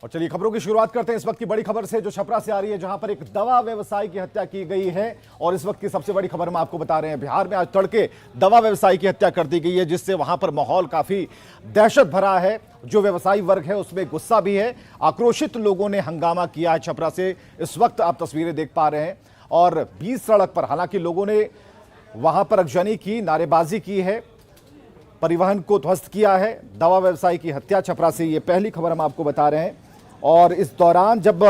और चलिए खबरों की शुरुआत करते हैं इस वक्त की बड़ी खबर से जो छपरा से आ रही है, जहां पर एक दवा व्यवसायी की हत्या की गई है। और इस वक्त की सबसे बड़ी खबर हम आपको बता रहे हैं, बिहार में आज तड़के दवा व्यवसायी की हत्या कर दी गई है, जिससे वहां पर माहौल काफी दहशत भरा है। जो व्यवसायी वर्ग है उसमें गुस्सा भी है, आक्रोशित लोगों ने हंगामा किया है छपरा से। इस वक्त आप तस्वीरें देख पा रहे हैं और 20 सड़क पर हालांकि लोगों ने वहां पर अगजनी की, नारेबाजी की है, परिवहन को ध्वस्त किया है। दवा व्यवसायी की हत्या छपरा से, ये पहली खबर हम आपको बता रहे हैं। और इस दौरान जब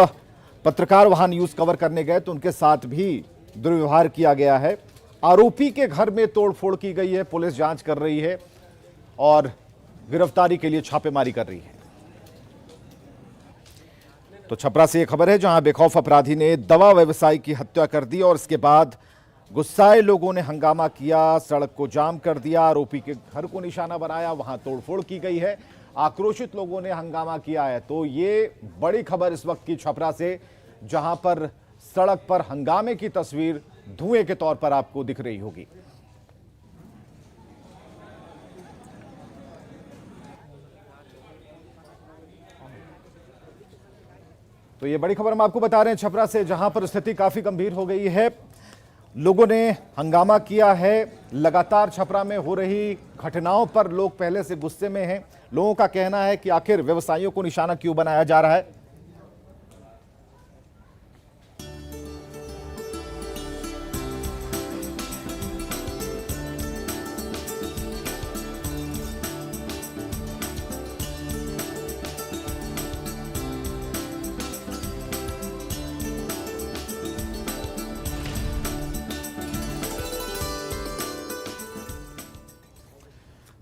पत्रकार वहां न्यूज कवर करने गए तो उनके साथ भी दुर्व्यवहार किया गया है। आरोपी के घर में तोड़फोड़ की गई है, पुलिस जांच कर रही है और गिरफ्तारी के लिए छापेमारी कर रही है। तो छपरा से यह खबर है जहां बेखौफ अपराधी ने दवा व्यवसायी की हत्या कर दी और इसके बाद गुस्साए लोगों ने हंगामा किया, सड़क को जाम कर दिया, आरोपी के घर को निशाना बनाया, वहां तोड़फोड़ की गई है, आक्रोशित लोगों ने हंगामा किया है। तो ये बड़ी खबर इस वक्त की छपरा से, जहां पर सड़क पर हंगामे की तस्वीर धुएं के तौर पर आपको दिख रही होगी। तो ये बड़ी खबर हम आपको बता रहे हैं छपरा से, जहां पर स्थिति काफी गंभीर हो गई है। लोगों ने हंगामा किया है। लगातार छपरा में हो रही घटनाओं पर लोग पहले से गुस्से में हैं। लोगों का कहना है कि आखिर व्यवसायियों को निशाना क्यों बनाया जा रहा है।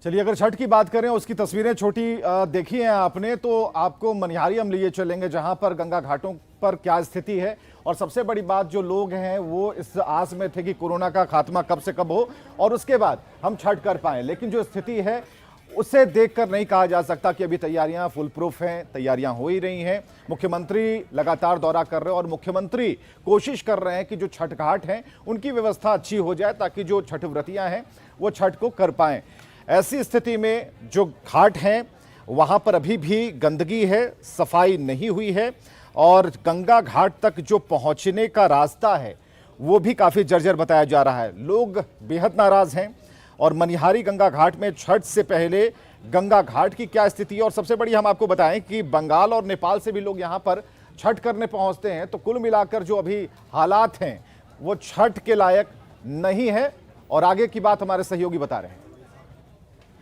चलिए अगर छठ की बात करें, उसकी तस्वीरें छोटी देखी हैं आपने, तो आपको मनिहारी हम लिए चलेंगे जहां पर गंगा घाटों पर क्या स्थिति है। और सबसे बड़ी बात, जो लोग हैं वो इस आस में थे कि कोरोना का खात्मा कब से कब हो और उसके बाद हम छठ कर पाएं, लेकिन जो स्थिति है उसे देखकर नहीं कहा जा सकता कि अभी तैयारियां फुल प्रूफ हैं। तैयारियां हो ही रही हैं। मुख्यमंत्री लगातार दौरा कर रहे हैं और मुख्यमंत्री कोशिश कर रहे हैं कि जो छठ घाट हैं उनकी व्यवस्था अच्छी हो जाए, ताकि जो छठ व्रतियां हैं वो छठ को कर पाएं। ऐसी स्थिति में जो घाट हैं वहां पर अभी भी गंदगी है, सफाई नहीं हुई है और गंगा घाट तक जो पहुंचने का रास्ता है वो भी काफी जर्जर बताया जा रहा है। लोग बेहद नाराज हैं। और मनिहारी गंगा घाट में छठ से पहले गंगा घाट की क्या स्थिति है, और सबसे बड़ी हम आपको बताएं कि बंगाल और नेपाल से भी लोग यहां पर छठ करने पहुंचते हैं। तो कुल मिलाकर जो अभी हालात हैं वो छठ के लायक नहीं है। और आगे की बात हमारे सहयोगी बता रहे हैं।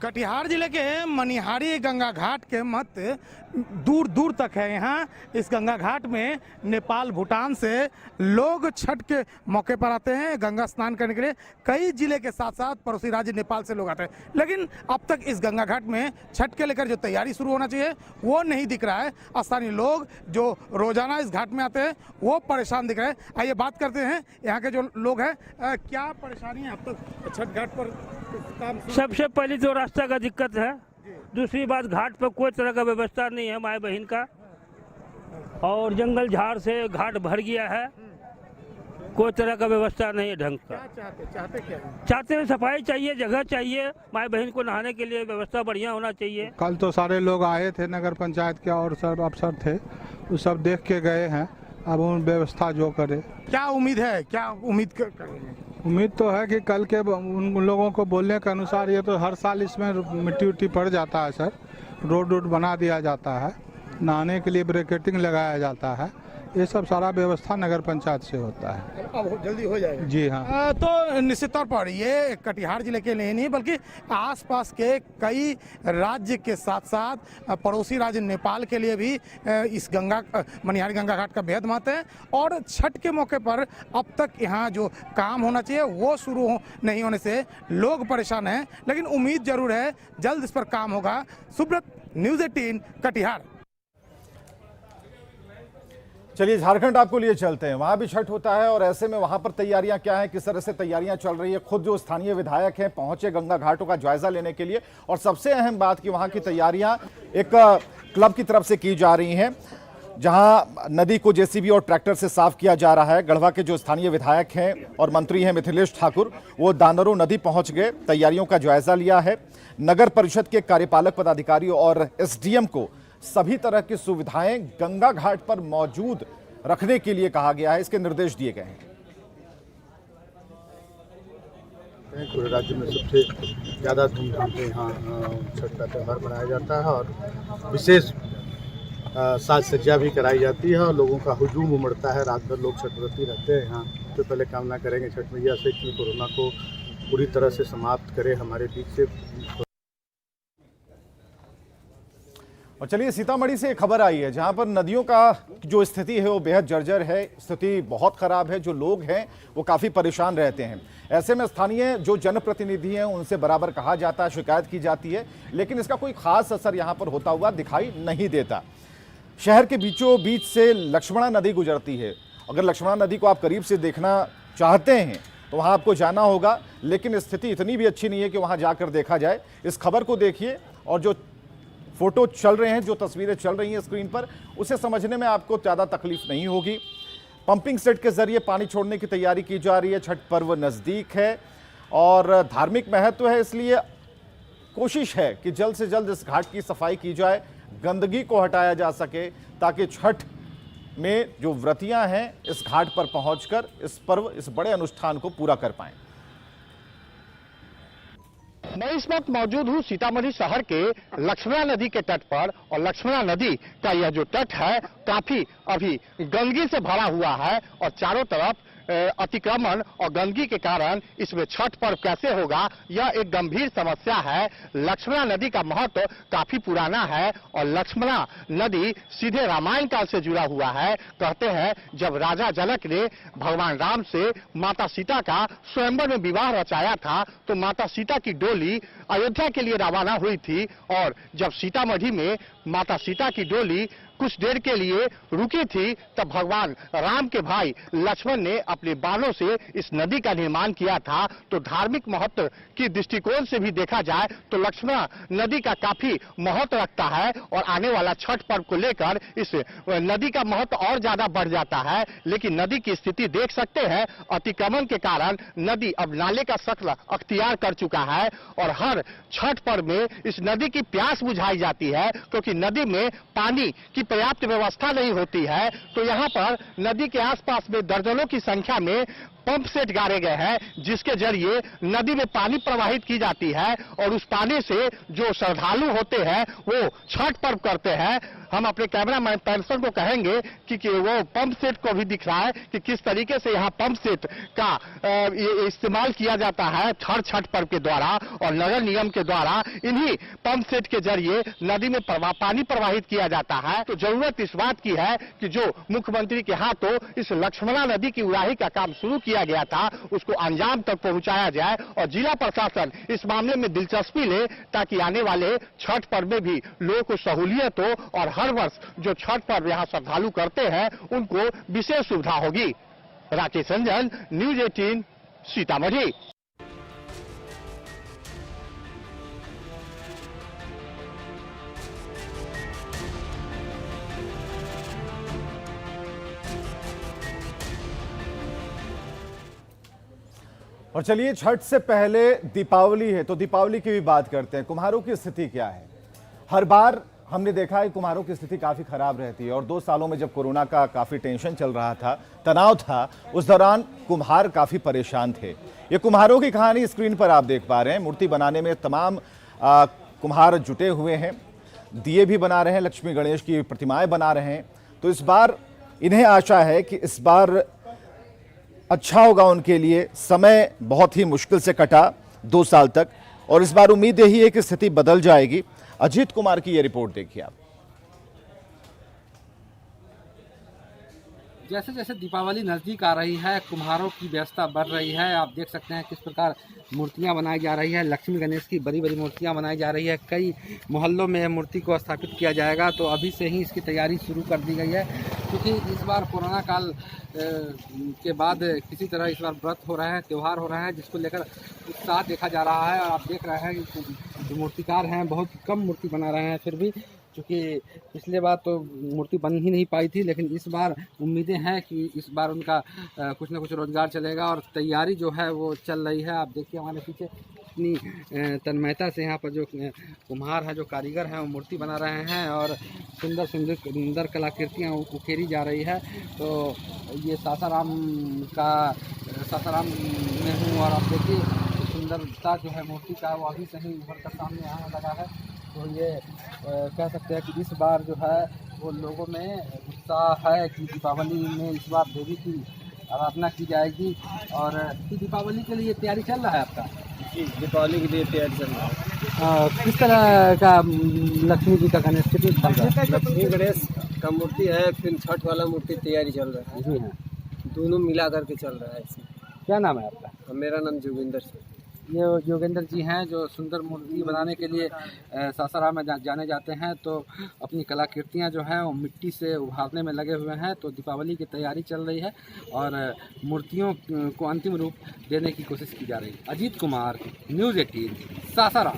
कटिहार जिले के मनिहारी गंगा घाट के महत्व दूर दूर तक है। यहाँ इस गंगा घाट में नेपाल भूटान से लोग छठ के मौके पर आते हैं गंगा स्नान करने के लिए। कई जिले के साथ साथ पड़ोसी राज्य नेपाल से लोग आते हैं, लेकिन अब तक इस गंगा घाट में छठ के लेकर जो तैयारी शुरू होना चाहिए वो नहीं दिख रहा है। स्थानीय लोग जो रोजाना इस घाट में आते हैं वो परेशान दिख रहे हैं। आइए बात करते हैं यहाँ के जो लोग हैं, क्या परेशानी है अब तक छठ घाट पर काम? सबसे पहली तो रास्ता का दिक्कत है, दूसरी बात घाट पर कोई तरह का व्यवस्था नहीं है माए बहन का, और जंगल झाड़ से घाट भर गया है, कोई तरह का व्यवस्था नहीं है ढंग का। चाहते क्या? चाहते हैं सफाई चाहिए, जगह चाहिए, माए बहन को नहाने के लिए व्यवस्था बढ़िया होना चाहिए। कल तो सारे लोग आए थे, नगर पंचायत के और सब अफसर थे, वो सब देख के गए हैं। अब उन व्यवस्था जो करे। क्या उम्मीद है, क्या उम्मीद करेंगे? उम्मीद तो है कि कल के उन लोगों को बोलने के अनुसार ये तो हर साल इसमें मिट्टी उट्टी पड़ जाता है सर, रोड बना दिया जाता है, नहाने के लिए ब्रैकेटिंग लगाया जाता है, ये सब सारा व्यवस्था नगर पंचायत से होता है। अब जल्दी हो जाएगा। जी हाँ। तो निश्चित तौर पर ये कटिहार जिले के लिए नहीं बल्कि आसपास के कई राज्य के साथ साथ पड़ोसी राज्य नेपाल के लिए भी इस मनिहारी गंगा घाट का बेहद महत्व है। और छठ के मौके पर अब तक यहाँ जो काम होना चाहिए वो शुरू नहीं होने से लोग परेशान हैं, लेकिन उम्मीद जरूर है जल्द इस पर काम होगा। सुब्रत, न्यूज़ 18 कटिहार। चलिए झारखंड आपको लिए चलते हैं, वहां भी छठ होता है और ऐसे में वहां पर तैयारियां क्या हैं, किस तरह से तैयारियां चल रही है। खुद जो स्थानीय विधायक हैं पहुंचे गंगा घाटों का जायजा लेने के लिए। और सबसे अहम बात कि वहां की तैयारियां एक क्लब की तरफ से की जा रही हैं, जहां नदी को जेसीबी और ट्रैक्टर से साफ किया जा रहा है। गढ़वा के जो स्थानीय विधायक हैं और मंत्री हैं मिथिलेश ठाकुर, वो दानरो नदी पहुंच गए, तैयारियों का जायजा लिया है। नगर परिषद के कार्यपालक पदाधिकारियों और एसडीएम को सभी तरह की सुविधाएं गंगा घाट पर मौजूद रखने के लिए कहा गया है, इसके निर्देश दिए गए हैं। पूरे राज्य में सबसे ज़्यादा धूमधाम से यहाँ छठ का त्यौहार मनाया जाता है और विशेष साज सज्जा भी कराई जाती है और लोगों का हुजूम उमड़ता है। रात भर लोग छठव्रती रहते हैं यहाँ। तो पहले कामना करेंगे छठ मैया से कि कोरोना को पूरी तरह से समाप्त करे हमारे बीच से। और चलिए सीतामढ़ी से एक खबर आई है जहां पर नदियों का जो स्थिति है वो बेहद जर्जर है, स्थिति बहुत खराब है। जो लोग हैं वो काफी परेशान रहते हैं। ऐसे में स्थानीय जो जनप्रतिनिधि हैं उनसे बराबर कहा जाता है, शिकायत की जाती है, लेकिन इसका कोई खास असर यहां पर होता हुआ दिखाई नहीं देता। शहर के बीचों बीच से लक्ष्मणा नदी गुजरती है। अगर लक्ष्मणा नदी को आप करीब से देखना चाहते हैं तो वहां आपको जाना होगा, लेकिन स्थिति इतनी भी अच्छी नहीं है कि वहां जाकर देखा जाए। इस खबर को देखिए और जो फोटो चल रहे हैं, जो तस्वीरें चल रही हैं स्क्रीन पर, उसे समझने में आपको ज़्यादा तकलीफ नहीं होगी। पंपिंग सेट के जरिए पानी छोड़ने की तैयारी की जा रही है। छठ पर्व नज़दीक है और धार्मिक महत्व है, इसलिए कोशिश है कि जल्द से जल्द इस घाट की सफाई की जाए, गंदगी को हटाया जा सके, ताकि छठ में जो व्रतियां हैं इस घाट पर पहुंचकर इस पर्व, इस बड़े अनुष्ठान को पूरा कर पाएं। मैं इस वक्त मौजूद हूँ सीतामढ़ी शहर के लक्ष्मणा नदी के तट पर और लक्ष्मणा नदी का यह जो तट है काफी अभी गंदगी से भरा हुआ है और चारों तरफ अतिक्रमण और गंदगी के कारण इसमें छठ पर्व कैसे होगा यह एक गंभीर समस्या है। लक्ष्मणा नदी का महत्व काफी पुराना है और लक्ष्मणा नदी सीधे रामायण काल से जुड़ा हुआ है। कहते हैं जब राजा जनक ने भगवान राम से माता सीता का स्वयंवर में विवाह रचाया था तो माता सीता की डोली अयोध्या के लिए रवाना हुई थी और जब सीतामढ़ी में माता सीता की डोली कुछ देर के लिए रुकी थी तब भगवान राम के भाई लक्ष्मण ने अपने बाणों से इस नदी का निर्माण किया था। तो धार्मिक महत्व की दृष्टिकोण से भी देखा जाए तो लक्ष्मणा नदी का काफी महत्व रखता है और आने वाला छठ पर्व को लेकर इस नदी का महत्व और ज्यादा बढ़ जाता है। लेकिन नदी की स्थिति देख सकते हैं, अतिक्रमण के कारण नदी अब नाले का शक्ल अख्तियार कर चुका है और हर छठ पर्व में इस नदी की प्यास बुझाई जाती है क्योंकि नदी में पानी की पर्याप्त व्यवस्था नहीं होती है। तो यहाँ पर नदी के आसपास में दर्जनों की संख्या में पंप सेट गाड़े गए हैं जिसके जरिए नदी में पानी प्रवाहित की जाती है और उस पानी से जो श्रद्धालु होते हैं वो छठ पर्व करते हैं। हम अपने कैमरामैन पेंसन को कहेंगे कि वो पंप सेट को भी दिख रहा है कि किस तरीके से यहाँ पंप सेट का इस्तेमाल किया जाता है हर छठ पर्व के द्वारा और नगर निगम के द्वारा इन्हीं पंप सेट के जरिए नदी में पानी प्रवाहित किया जाता है। तो जरूरत इस बात की है कि जो मुख्यमंत्री के हाथों इस लक्ष्मणा नदी की उड़ाही का काम शुरू किया गया था उसको अंजाम तक पहुंचाया जाए और जिला प्रशासन इस मामले में दिलचस्पी ले ताकि आने वाले छठ पर्व में भी लोगों को सहूलियत हो और हर वर्ष जो छठ पर्व यहाँ श्रद्धालु करते हैं उनको विशेष सुविधा होगी। राकेश रंजन, न्यूज 18 सीतामढ़ी। और चलिए छठ से पहले दीपावली है तो दीपावली की भी बात करते हैं। कुम्हारों की स्थिति क्या है? हर बार हमने देखा है कुम्हारों की स्थिति काफी खराब रहती है और 2 सालों में जब कोरोना का काफी टेंशन चल रहा था, तनाव था, उस दौरान कुम्हार काफी परेशान थे। ये कुम्हारों की कहानी स्क्रीन पर आप देख पा रहे हैं। मूर्ति बनाने में तमाम कुम्हार जुटे हुए हैं, दिए भी बना रहे हैं, लक्ष्मी गणेश की प्रतिमाएं बना रहे हैं। तो इस बार इन्हें आशा है कि इस बार अच्छा होगा उनके लिए। समय बहुत ही मुश्किल से कटा 2 साल तक और इस बार उम्मीद यही है कि स्थिति बदल जाएगी। अजीत कुमार की ये रिपोर्ट देखिए आप। जैसे जैसे दीपावली नज़दीक आ रही है कुम्हारों की व्यवस्था बढ़ रही है। आप देख सकते हैं किस प्रकार मूर्तियां बनाई जा रही है। लक्ष्मी गणेश की बड़ी बड़ी मूर्तियां बनाई जा रही है। कई मोहल्लों में मूर्ति को स्थापित किया जाएगा तो अभी से ही इसकी तैयारी शुरू कर दी गई है क्योंकि इस बार कोरोना काल के बाद किसी तरह इस बार व्रत हो रहा है, त्यौहार हो रहा है जिसको लेकर उत्साह देखा जा रहा है। और आप देख रहे हैं कि जो मूर्तिकार हैं बहुत कम मूर्ति बना रहे हैं फिर भी क्योंकि पिछले बार तो मूर्ति बन ही नहीं पाई थी, लेकिन इस बार उम्मीदें हैं कि इस बार उनका कुछ ना कुछ रोजगार चलेगा और तैयारी जो है वो चल रही है। आप देखिए हमारे पीछे इतनी तन्मयता से यहाँ पर जो कुम्हार हैं, जो कारीगर हैं, वो मूर्ति बना रहे हैं और सुंदर सुंदर सुंदर कलाकृतियाँ उकेरी जा रही है। तो ये सासाराम में हूँ और आप देखिए सुंदरता जो है मूर्ति का वो अभी से ही उभर कर सामने आने लगा है। तो ये कह सकते हैं कि इस बार जो है वो लोगों में उत्साह है कि दीपावली में इस बार देवी की आराधना की जाएगी। और दीपावली के लिए तैयारी चल रहा है आपका? जी, दीपावली के लिए तैयारी चल रहा है। किस तरह का लक्ष्मी जी का गणेश कितनी चल रहा है? लक्ष्मी गणेश का मूर्ति है, फिर छठ वाला मूर्ति तैयारी चल रहा है। जी हाँ, दोनों मिला करके चल रहा है इसमें। क्या नाम है आपका? मेरा नाम जोगिंदर सिंह। ये योगेंद्र जी हैं जो सुंदर मूर्ति बनाने के लिए सासाराम में जाने जाते हैं। तो अपनी कलाकृतियाँ जो हैं वो मिट्टी से उभारने में लगे हुए हैं। तो दीपावली की तैयारी चल रही है और मूर्तियों को अंतिम रूप देने की कोशिश की जा रही है। अजीत कुमार, न्यूज़ 18, सासाराम।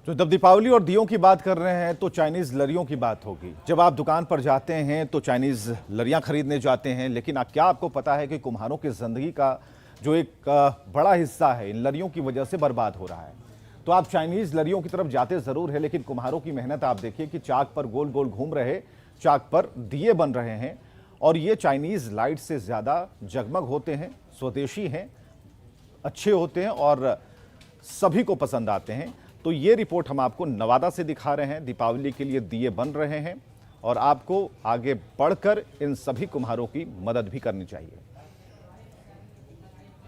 तो जब दीपावली और दियों की बात कर रहे हैं तो चाइनीज लरियों की बात होगी। जब आप दुकान पर जाते हैं तो चाइनीज लरियां खरीदने जाते हैं, लेकिन क्या आपको पता है कि कुम्हारों की जिंदगी का जो एक बड़ा हिस्सा है इन लरियों की वजह से बर्बाद हो रहा है। तो आप चाइनीज लरियों की तरफ जाते जरूर है, लेकिन कुम्हारों की मेहनत आप देखिए कि चाक पर गोल गोल घूम रहे, चाक पर दिए बन रहे हैं और ये चाइनीज लाइट से ज्यादा जगमग होते हैं, स्वदेशी हैं, अच्छे होते हैं और सभी को पसंद आते हैं। तो ये रिपोर्ट हम आपको नवादा से दिखा रहे हैं। दीपावली के लिए दिए बन रहे हैं और आपको आगे बढ़कर इन सभी कुम्हारों की मदद भी करनी चाहिए।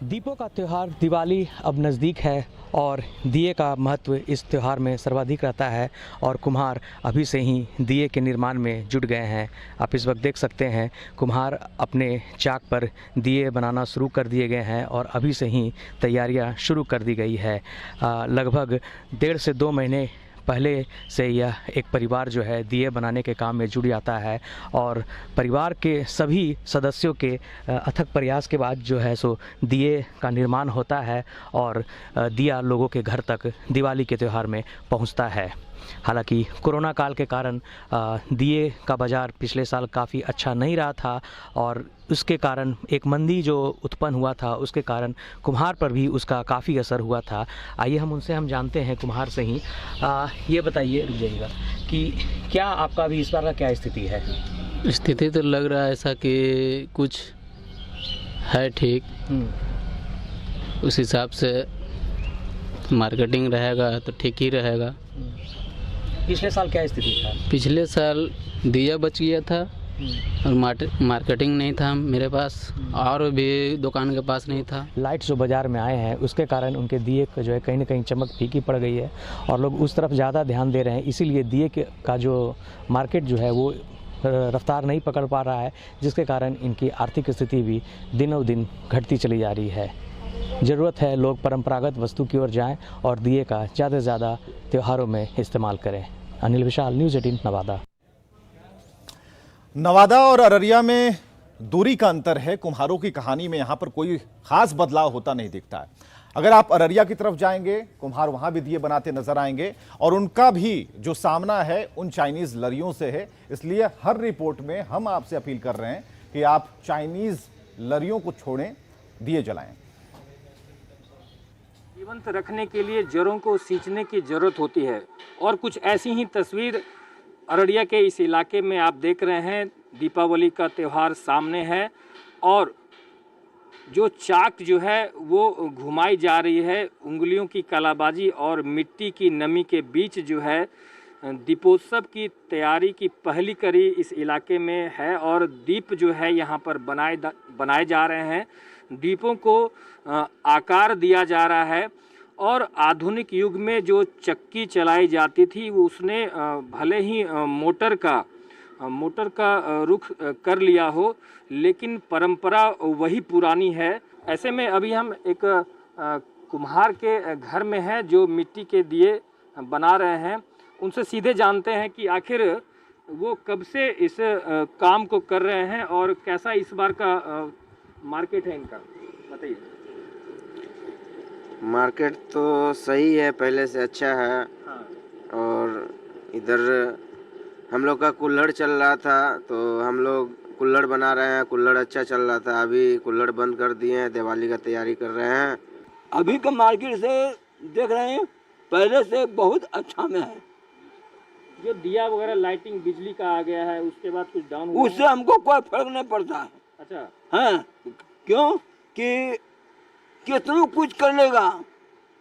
दीपों का त्यौहार दिवाली अब नज़दीक है और दिए का महत्व इस त्यौहार में सर्वाधिक रहता है और कुम्हार अभी से ही दिए के निर्माण में जुट गए हैं। आप इस वक्त देख सकते हैं कुम्हार अपने चाक पर दिए बनाना शुरू कर दिए गए हैं और अभी से ही तैयारियां शुरू कर दी गई है। लगभग 1.5 से 2 महीने पहले से यह एक परिवार जो है दिए बनाने के काम में जुड़ जाता है और परिवार के सभी सदस्यों के अथक प्रयास के बाद जो है सो दिए का निर्माण होता है और दिया लोगों के घर तक दिवाली के त्यौहार में पहुंचता है। हालांकि कोरोना काल के कारण दिए का बाज़ार पिछले साल काफ़ी अच्छा नहीं रहा था और उसके कारण एक मंदी जो उत्पन्न हुआ था उसके कारण कुम्हार पर भी उसका काफ़ी असर हुआ था। आइए हम जानते हैं कुम्हार से ही। ये बताइए रुक जाइएगा कि क्या आपका भी इस बार का क्या स्थिति है? स्थिति तो लग रहा है ऐसा कि कुछ है ठीक, उस हिसाब से मार्केटिंग रहेगा तो ठीक ही रहेगा। पिछले साल क्या स्थिति था? पिछले साल दिया बच गया था और मार्केटिंग नहीं था मेरे पास और भी दुकान के पास नहीं था। लाइट्स जो बाज़ार में आए हैं उसके कारण उनके दिए का जो है कहीं ना कहीं चमक फीकी पड़ गई है और लोग उस तरफ ज़्यादा ध्यान दे रहे हैं, इसीलिए दिए का जो मार्केट जो है वो रफ्तार नहीं पकड़ पा रहा है, जिसके कारण इनकी आर्थिक स्थिति भी दिनों दिन घटती चली जा रही है। ज़रूरत है लोग परंपरागत वस्तु की ओर जाएं और दिए का ज़्यादा से ज़्यादा त्योहारों में इस्तेमाल करें। अनिल विशाल, न्यूज़ 18 नवादा। नवादा और अररिया में दूरी का अंतर है। कुम्हारों की कहानी में यहाँ पर कोई खास बदलाव होता नहीं दिखता है। अगर आप अररिया की तरफ जाएंगे, कुम्हार वहाँ भी दिए बनाते नजर आएंगे और उनका भी जो सामना है उन चाइनीज़ लरियों से है। इसलिए हर रिपोर्ट में हम आपसे अपील कर रहे हैं कि आप चाइनीज़ लरियों को छोड़ें, दिए जलाएं। जीवंत रखने के लिए जड़ों को सींचने की ज़रूरत होती है और कुछ ऐसी ही तस्वीर अररिया के इस इलाके में आप देख रहे हैं। दीपावली का त्यौहार सामने है और जो चाक जो है वो घुमाई जा रही है। उंगलियों की कलाबाजी और मिट्टी की नमी के बीच जो है दीपोत्सव की तैयारी की पहली कड़ी इस इलाके में है और दीप जो है यहाँ पर बनाए जा रहे हैं। दीपों को आकार दिया जा रहा है और आधुनिक युग में जो चक्की चलाई जाती थी वो उसने भले ही मोटर का रुख कर लिया हो, लेकिन परंपरा वही पुरानी है। ऐसे में अभी हम एक कुम्हार के घर में हैं जो मिट्टी के दिए बना रहे हैं। उनसे सीधे जानते हैं कि आखिर वो कब से इस काम को कर रहे हैं और कैसा इस बार का मार्केट है इनका, बताइए। मार्केट तो सही है, पहले से अच्छा है। हाँ। और इधर हम लोग का कुल्हड़ चल रहा था तो हम लोग कुल्हड़ बना रहे हैं। कुल्हड़ अच्छा चल रहा था, अभी कुल्हड़ बंद कर दिए हैं, दिवाली का तैयारी कर रहे हैं। अभी का मार्केट से देख रहे हैं पहले से बहुत अच्छा में है। जो दिया वगैरह लाइटिंग बिजली का आ गया है उसके बाद कुछ डाउन हुआ उससे हमको कोई फर्क नहीं पड़ता है। अच्छा हाँ, क्यों कि कितना कुछ कर लेगा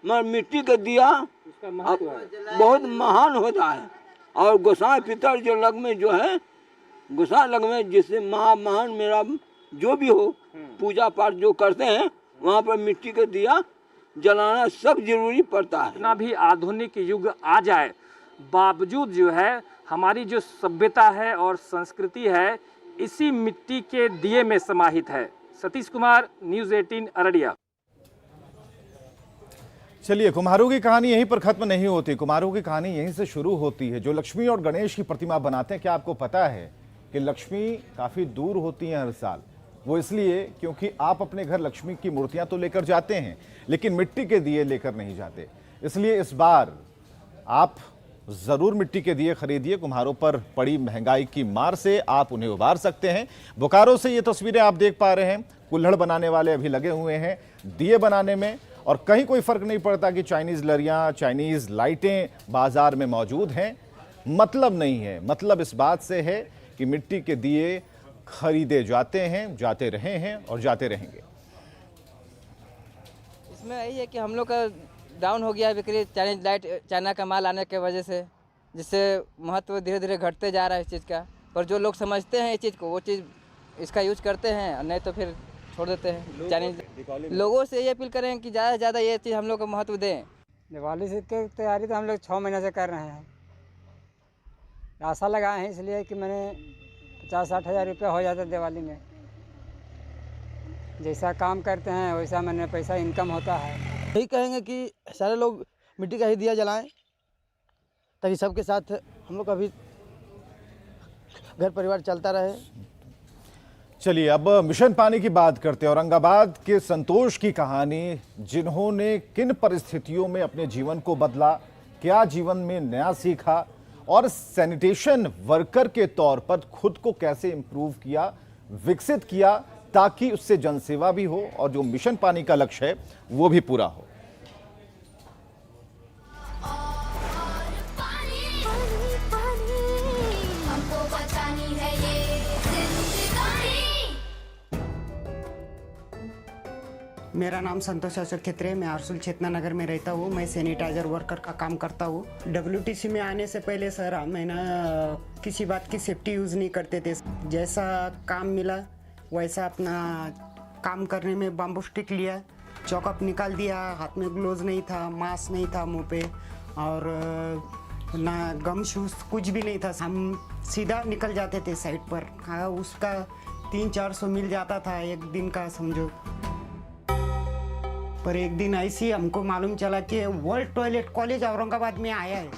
मगर मिट्टी का दिया उसका महत्व है, बहुत महान होता है। और गोसाई पितर जो लग में जो है गोसाई लग में जिससे महान मेरा जो भी हो पूजा पाठ जो करते हैं वहाँ पर मिट्टी का दिया जलाना सब जरूरी पड़ता है। इतना भी आधुनिक युग आ जाए बावजूद जो है हमारी जो सभ्यता है और संस्कृति है इसी मिट्टी के दिए में समाहित है। सतीश कुमार, न्यूज़ 18 अररिया। चलिए, कुम्हारों की कहानी यहीं पर खत्म नहीं होती। कुम्हारों की कहानी यहीं से शुरू होती है। जो लक्ष्मी और गणेश की प्रतिमा बनाते हैं, क्या आपको पता है कि लक्ष्मी काफ़ी दूर होती हैं हर साल? वो इसलिए क्योंकि आप अपने घर लक्ष्मी की मूर्तियां तो लेकर जाते हैं लेकिन मिट्टी के दिए लेकर नहीं जाते। इसलिए इस बार आप ज़रूर मिट्टी के दिए खरीदिए। कुम्हारों पर पड़ी महंगाई की मार से आप उन्हें उबार सकते हैं। बोकारो से ये तस्वीरें आप देख पा रहे हैं। कुल्हड़ बनाने वाले अभी लगे हुए हैं दिए बनाने में और कहीं कोई फ़र्क नहीं पड़ता कि चाइनीज़ लरियाँ, चाइनीज़ लाइटें बाज़ार में मौजूद हैं। मतलब नहीं है, मतलब इस बात से है कि मिट्टी के दिए खरीदे जाते हैं, जाते रहे हैं और जाते रहेंगे। इसमें यही है कि हम लोग का डाउन हो गया है बिक्री चाइनीज लाइट, चाइना का माल आने की वजह से, जिससे महत्व धीरे धीरे घटते जा रहा है इस चीज़ का। पर जो लोग समझते हैं इस चीज़ को वो चीज़ इसका यूज करते हैं, नहीं तो फिर छोड़ देते हैं। चाइनीज लोगों से ये अपील करें कि ज़्यादा से ज़्यादा ये चीज़ हम लोग को महत्व दें। दिवाली से की तैयारी तो हम लोग 6 महीने से कर रहे हैं। आशा लगाए हैं इसलिए कि मैंने 50-60 हज़ार रुपया हो जाता दिवाली में। जैसा काम करते हैं वैसा मैंने पैसा इनकम होता है। यही कहेंगे कि सारे लोग मिट्टी का ही दिया जलाएं ताकि सबके साथ हम लोग का भी घर परिवार चलता रहे। चलिए, अब मिशन पानी की बात करते हैं। औरंगाबाद के संतोष की कहानी, जिन्होंने किन परिस्थितियों में अपने जीवन को बदला, क्या जीवन में नया सीखा और सैनिटेशन वर्कर के तौर पर खुद को कैसे इंप्रूव किया, विकसित किया, ताकि उससे जनसेवा भी हो और जो मिशन पानी का लक्ष्य है वो भी पूरा हो। मेरा नाम संतोष अशोक खेत्रे है। मैं आरसूल चेतना नगर में रहता हूँ। मैं सैनिटाइजर वर्कर का काम करता हूँ। WTC में आने से पहले सर मैं ना किसी बात की सेफ्टी यूज़ नहीं करते थे। जैसा काम मिला वैसा अपना काम करने में बाम्बू स्टिक लिया, चौकअप निकाल दिया। हाथ में ग्लोव्स नहीं था, मास्क नहीं था मुंह पे और ना गम शूज़, कुछ भी नहीं था। हम सीधा निकल जाते थे साइड पर। हाँ, उसका 300-400 मिल जाता था एक दिन का समझो। पर एक दिन ऐसी हमको मालूम चला कि वर्ल्ड टॉयलेट कॉलेज औरंगाबाद में आया है।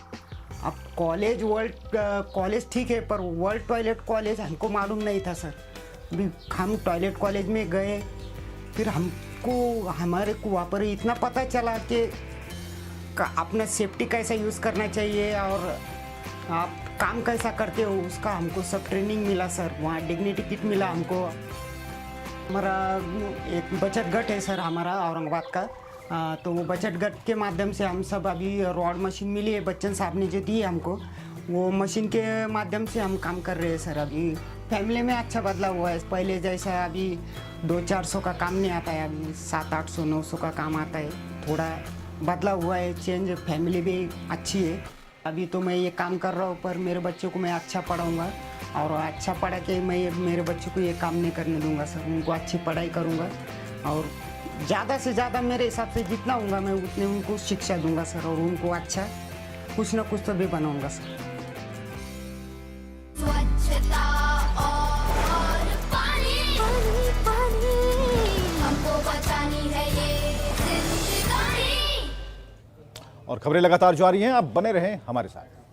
अब कॉलेज ठीक है पर वर्ल्ड टॉयलेट कॉलेज हमको मालूम नहीं था सर। अभी हम टॉयलेट कॉलेज में गए, फिर हमारे को वहाँ पर इतना पता चला कि अपना सेफ्टी कैसा यूज़ करना चाहिए और आप काम कैसा करते हो उसका हमको सब ट्रेनिंग मिला सर। वहाँ डिग्निटी किट मिला हमको। हमारा एक बचत गट है सर हमारा औरंगाबाद का, तो वो बचत गट के माध्यम से हम सब अभी रॉड मशीन मिली है बच्चन साहब ने जो दी है हमको, वो मशीन के माध्यम से हम काम कर रहे हैं सर। अभी फैमिली में अच्छा बदलाव हुआ है। पहले जैसा अभी 200-400 का काम नहीं आता है, अभी 700-800-900 का काम आता है। थोड़ा बदलाव हुआ है, चेंज। फैमिली भी अच्छी है। अभी तो मैं ये काम कर रहा हूँ पर मेरे बच्चों को मैं अच्छा पढ़ाऊँगा और अच्छा पढ़ा के मैं मेरे बच्चों को ये काम नहीं करने दूंगा सर। उनको अच्छी पढ़ाई करूंगा और ज़्यादा से ज़्यादा मेरे हिसाब से जितना होगा मैं उतने उनको शिक्षा दूंगा सर और उनको अच्छा कुछ ना कुछ तो भी बनाऊंगा सर। स्वच्छता और पानी, हमको बचानी है ये जिंदगानी। और खबरें लगातार जारी हैं, आप बने रहें हमारे साथ।